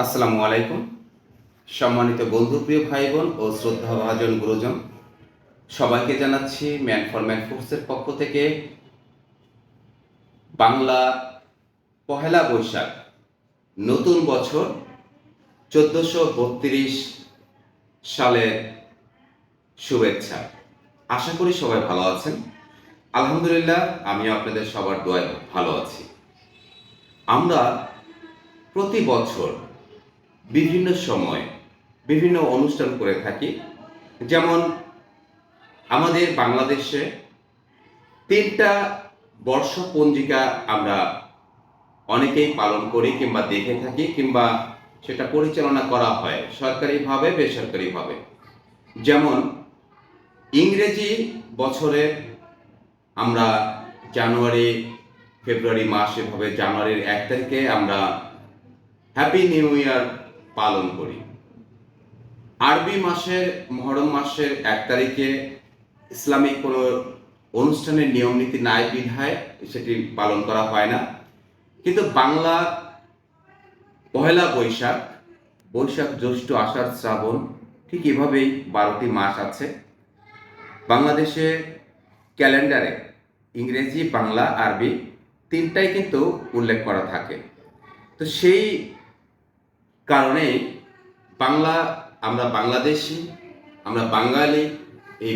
আসসালামু আলাইকুম। সম্মানিত বন্ধু, প্রিয় ভাই বোন ও শ্রদ্ধাভাজন গুরুজন, সবাইকে জানাচ্ছি ম্যান ফর ম্যান ফোর্সের পক্ষ থেকে বাংলা পহেলা বৈশাখ নতুন বছর 1432 সালের শুভেচ্ছা। আশা করি সবাই ভালো আছেন। আলহামদুলিল্লাহ, আমিও আপনাদের সবার দোয়ায় ভালো আছি। আমরা প্রতি বছর বিভিন্ন সময় বিভিন্ন অনুষ্ঠান করে থাকি। যেমন আমাদের বাংলাদেশে 3টা বর্ষপঞ্জিকা আমরা অনেকেই পালন করি কিংবা দেখে থাকি, কিংবা সেটা পরিচালনা করা হয় সরকারিভাবে বেসরকারিভাবে। যেমন ইংরেজি বছরে আমরা জানুয়ারি, ফেব্রুয়ারি মাস, এভাবে জানুয়ারির 1 তারিখে আমরা হ্যাপি নিউ ইয়ার পালন করি। আরবি মাসের মুহররম মাসের 1 তারিখে ইসলামিক কোনো অনুষ্ঠানের নিয়ম নীতি নাই বিধায় সেটি পালন করা হয় না। কিন্তু বাংলা পহেলা বৈশাখ, বৈশাখ, জ্যৈষ্ঠ, আষাঢ়, শ্রাবণ, ঠিক এভাবেই 12টি মাস আছে বাংলাদেশে ক্যালেন্ডারে। ইংরেজি, বাংলা, আরবি 3টাই কিন্তু উল্লেখ করা থাকে। তো সেই কারণেই আমরা বাংলাদেশি, আমরা বাঙালি। এই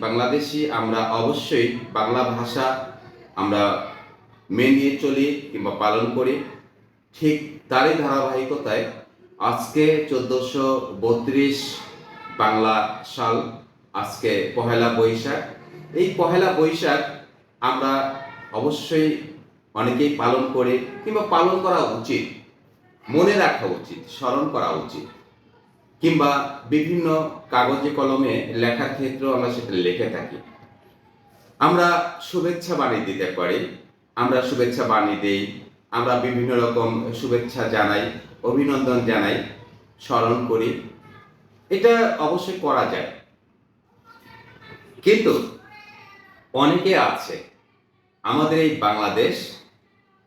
বাংলাদেশি আমরা অবশ্যই বাংলা ভাষা আমরা মেনে চলি কিংবা পালন করি। ঠিক তারই ধারাবাহিকতায় আজকে 1432 বাংলা সাল, আজকে পহেলা বৈশাখ। এই পহেলা বৈশাখ আমরা অবশ্যই অনেকেই পালন করে কিংবা পালন করা উচিত, মনে রাখা উচিত, স্মরণ করা উচিত, কিংবা বিভিন্ন কাগজে কলমে লেখার ক্ষেত্রেও আমরা সেটা লিখে থাকি। আমরা শুভেচ্ছা বাণী দিতে পারি, আমরা শুভেচ্ছা বাণী দিই, আমরা বিভিন্ন রকম শুভেচ্ছা জানাই, অভিনন্দন জানাই, স্মরণ করি। এটা অবশ্যই করা যায়। কিন্তু অনেকে আছে, আমাদের এই বাংলাদেশ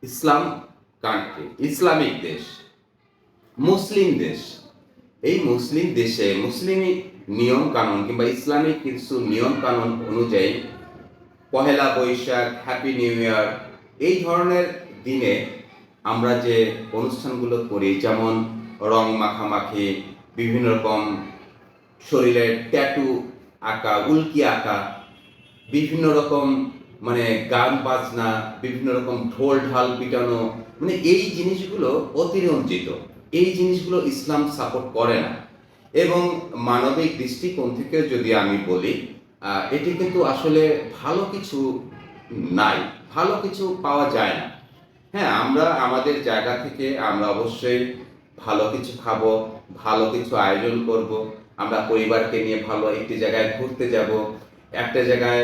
ইসলাম কান্ট্রি, ইসলামিক দেশ, মুসলিম দেশ। এই মুসলিম দেশে মুসলিম নিয়ম কানুন কিংবা ইসলামিক কিছু নিয়ম কানুন অনুযায়ী Pohela Boishakh, happy new year, এই ধরনের দিনে আমরা যে অনুষ্ঠানগুলো করি, যেমন রং মাখামাখি, বিভিন্ন রকম শরীরের ট্যাটু আঁকা, উল্কি আঁকা, বিভিন্ন রকম গান বাজনা, বিভিন্ন রকম ঢোল ঢাল পিটানো, এই জিনিসগুলো অতিরঞ্জিত। এই জিনিসগুলো ইসলাম সাপোর্ট করে না। এবং মানবিক দৃষ্টিকোণ থেকে যদি আমি বলি, এটি কিন্তু আসলে ভালো কিছু নাই, ভালো কিছু পাওয়া যায় না। হ্যাঁ, আমরা আমাদের জায়গা থেকে আমরা অবশ্যই ভালো কিছু খাবো, ভালো কিছু আয়োজন করব। আমরা পরিবারকে নিয়ে ভালো একটি জায়গায় ঘুরতে যাব। একটা জায়গায়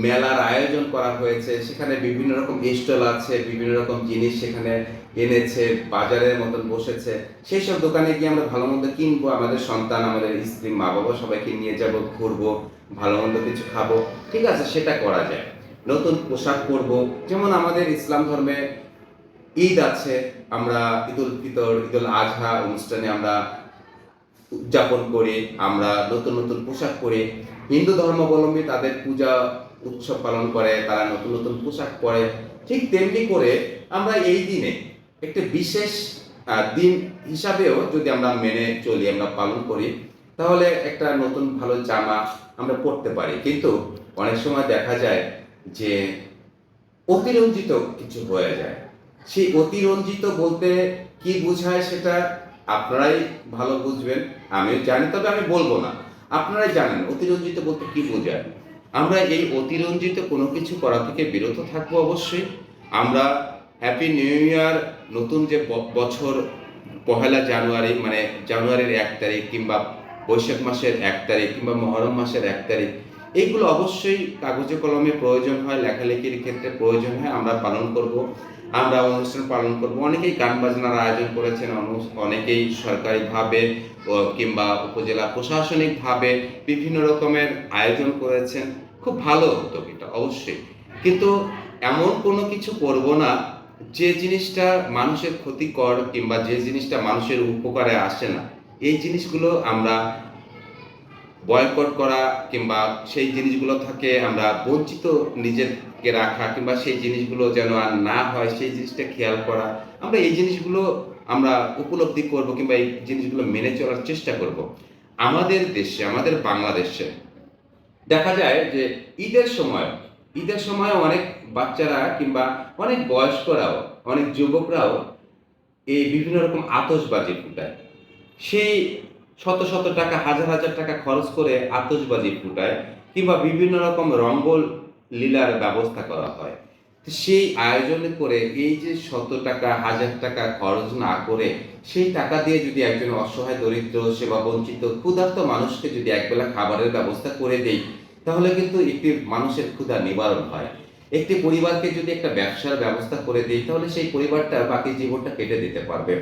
মেলার আয়োজন করা হয়েছে, সেখানে বিভিন্ন রকম স্টল আছে, বিভিন্ন রকম জিনিস সেখানে এনেছে, বাজারের মতন বসেছে। সেই সব দোকানে গিয়ে আমরা ভালো মন্দ কিনবো, আমাদের সন্তান, আমাদের স্ত্রী, মা বাবা সবাইকে নিয়ে যাব, ঘুরবো, ভালো মন্দ কিছু খাবো। ঠিক আছে, সেটা করা যায়। নতুন পোশাক পরবো, যেমন আমাদের ইসলাম ধর্মে ঈদ আছে, আমরা ঈদুল ফিতর, ঈদুল আজহা অনুষ্ঠানে আমরা উদযাপন করি, আমরা নতুন নতুন পোশাক পরি। হিন্দু ধর্মাবলম্বী তাদের পূজা উৎসব পালন করে, তারা নতুন নতুন পোশাক পরে। ঠিক তেমনি করে আমরা এই দিনে একটা বিশেষ দিন হিসাবেও যদি আমরা মেনে চলি, আমরা পালন করি, তাহলে একটা নতুন ভালো জামা আমরা পরতে পারি। কিন্তু অনেক সময় দেখা যায় যে অতিরঞ্জিত কিছু হয়ে যায়। সেই অতিরঞ্জিত বলতে কি বোঝায় সেটা আপনারাই ভালো বুঝবেন, আমিও জানি, তবে আমি বলবো না, আপনারাই জানেন অতিরঞ্জিত বলতে কি বোঝায়। আমরা এই অতিরঞ্জিত কোনো কিছু করা থেকে বিরত থাকবো অবশ্যই। আমরা হ্যাপি নিউ ইয়ার, নতুন যে বছর, পহেলা জানুয়ারি, জানুয়ারির 1 তারিখ, কিংবা বৈশাখ মাসের 1 তারিখ, কিংবা মহরম মাসের 1 তারিখ, এইগুলো অবশ্যই কাগজে কলমে প্রয়োজন হয়, লেখালেখির ক্ষেত্রে প্রয়োজন হয়, আমরা পালন করব, আমরা অনুষ্ঠান পালন করব। অনেকেই গান বাজনার আয়োজন করেছেন, অনেকেই সরকারিভাবে কিংবা উপজেলা প্রশাসনিকভাবে বিভিন্ন রকমের আয়োজন করেছেন। খুব ভালো উদ্যোগ এটা অবশ্যই। কিন্তু এমন কোনো কিছু করব না যে জিনিসটা মানুষের ক্ষতিকর কিংবা যে জিনিসটা মানুষের উপকারে আসে না, এই জিনিসগুলো আমরা বয়কট করা কিংবা সেই জিনিসগুলো থেকে আমরা বঞ্চিত নিজেকে রাখা কিংবা সেই জিনিসগুলো যেন আর না হয় সেই জিনিসটা খেয়াল করা, আমরা এই জিনিসগুলো আমরা উপলব্ধি করব কিংবা এই জিনিসগুলো মেনে চলার চেষ্টা করব। আমাদের দেশে, আমাদের বাংলাদেশে দেখা যায় যে ঈদের সময় অনেক বাচ্চারা কিংবা অনেক বয়স্করাও, অনেক যুবকরাও এই বিভিন্ন রকম আতশবাজি ফুটায়। সেই শত শত টাকা, হাজার হাজার টাকা খরচ করে আতশবাজি ফুটায় কিংবা বিভিন্ন রকম রঙ্গোল লীলার ব্যবস্থা করা হয়। তো সেই আয়োজন করে এই যে শত টাকা, হাজার টাকা খরচ না করে সেই টাকা দিয়ে যদি একজন অসহায়, দরিদ্র, সেবা বঞ্চিত, ক্ষুধার্ত মানুষকে যদি একবেলা খাবারের ব্যবস্থা করে দেই, তাহলে কিন্তু একটি মানুষের ক্ষুধা নিবারণ হয়। একটি পরিবারকে যদি একটা ব্যবসার ব্যবস্থা করে দিই, তাহলে সেই পরিবারটা বাকি জীবনটা কেটে দিতে পারবে।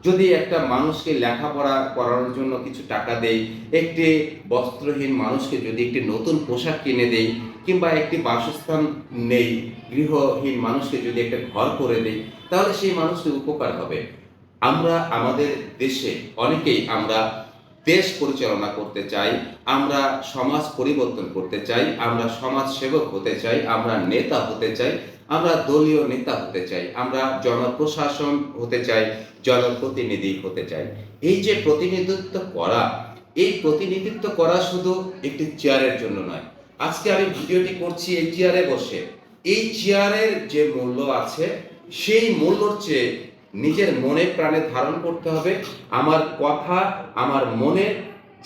যদি একটা মানুষকে লেখাপড়া করানোর জন্য কিছু টাকা দেই, একটি বস্ত্রহীন মানুষকে যদি একটি নতুন পোশাক কিনে দেই কিংবা একটি বাসস্থান নেই, গৃহহীন মানুষকে যদি একটা ঘর করে দেই, তাহলে সেই মানুষটির উপকার হবে। আমরা আমাদের দেশে অনেকেই আমরা দেশ পরিচালনা করতে চাই, আমরা সমাজ পরিবর্তন করতে চাই, আমরা সমাজ সেবক হতে চাই, আমরা নেতা হতে চাই, আমরা দলীয় নেতা হতে চাই, আমরা জনপ্রশাসন হতে চাই, জনপ্রতিনিধি হতে চাই। এই যে প্রতিনিধিত্ব করা, এই প্রতিনিধিত্ব করা শুধু একটি চেয়ারের জন্য নয়। আজকে আমি ভিডিওটি করছি এই চেয়ারে বসে। এই চেয়ারের যে মূল্য আছে, সেই মূল্যর চেয়ে নিজের মনে প্রাণে ধারণ করতে হবে আমার কথা, আমার মনের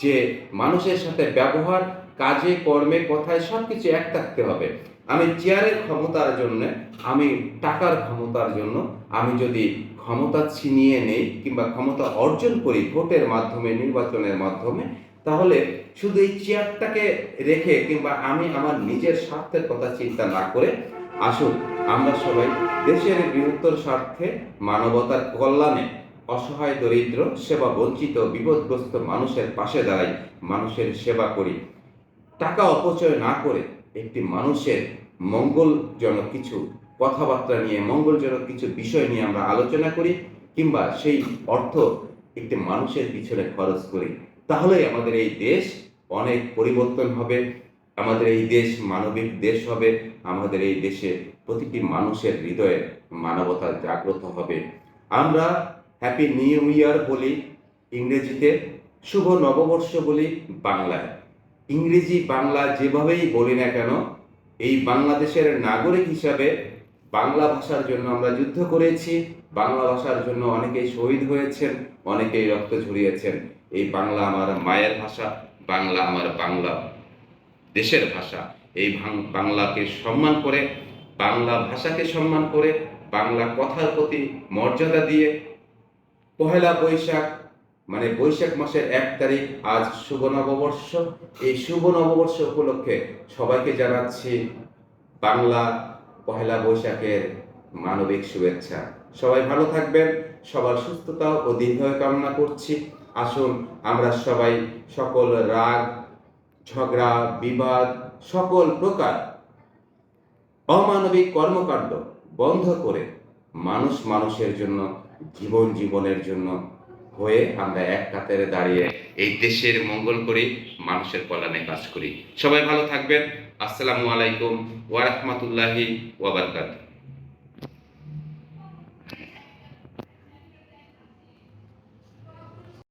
যে মানুষের সাথে ব্যবহার, কাজে কর্মে কথায় সবকিছু এক থাকতে হবে। আমি চেয়ারের ক্ষমতার জন্য, আমি টাকার ক্ষমতার জন্য আমি যদি ক্ষমতা ছিনিয়ে নেই কিংবা ক্ষমতা অর্জন করি ভোটের মাধ্যমে, নির্বাচনের মাধ্যমে, তাহলে শুধু এই চেয়ারটাকে রেখে কিংবা আমি আমার নিজের স্বার্থের কথা চিন্তা না করে আসুন আমরা সবাই দেশের বৃহত্তর স্বার্থে, মানবতার কল্যাণে, অসহায়, দরিদ্র, সেবা বঞ্চিত, বিপদগ্রস্ত মানুষের পাশে দাঁড়াই, মানুষের সেবা করি। টাকা অপচয় না করে একটি মানুষের মঙ্গলজনক কিছু কথাবার্তা নিয়ে, মঙ্গলজনক কিছু বিষয় নিয়ে আমরা আলোচনা করি কিংবা সেই অর্থ একটি মানুষের পিছনে খরচ করি, তাহলেই আমাদের এই দেশ অনেক পরিবর্তন হবে, আমাদের এই দেশ মানবিক দেশ হবে, আমাদের এই দেশে প্রতিটি মানুষের হৃদয়ে মানবতা জাগ্রত হবে। আমরা হ্যাপি নিউ ইয়ার বলি ইংরেজিতে, শুভ নববর্ষ বলি বাংলায়। ইংরেজি বাংলা যেভাবেই বলি না কেন, এই বাংলাদেশের নাগরিক হিসাবে বাংলা ভাষার জন্য আমরা যুদ্ধ করেছি, বাংলা ভাষার জন্য অনেকেই শহীদ হয়েছেন, অনেকেই রক্ত ঝরিয়েছেন। এই বাংলা আমার মায়ের ভাষা, বাংলা আমার বাংলা দেশের ভাষা। এই বাংলাকে সম্মান করে, বাংলা ভাষাকে সম্মান করে, বাংলা কথার প্রতি মর্যাদা দিয়ে পহেলা বৈশাখ মানে বৈশাখ মাসের 1 তারিখ আজ শুভ নববর্ষ। এই শুভ নববর্ষ উপলক্ষে সবাইকে জানাচ্ছি বাংলা পহেলা বৈশাখের মানবিক শুভেচ্ছা। সবাই ভালো থাকবেন, সবার সুস্থতা ও দীর্ঘায়ু কামনা করছি। আসুন আমরা সবাই সকল রাগ, ঝগড়া, বিবাদ, সকল প্রকার অমানবিক কর্মকাণ্ড বন্ধ করে মানুষ মানুষের জন্য, জীবন জীবনের জন্য হয়ে আমরা এক কাতারে দাঁড়িয়ে এই দেশের মঙ্গল করি, মানুষের কল্যাণে কাজ করি। সবাই ভালো থাকবেন। আসসালামু আলাইকুম ওয়া রাহমাতুল্লাহি ওয়া বারাকাতুহু।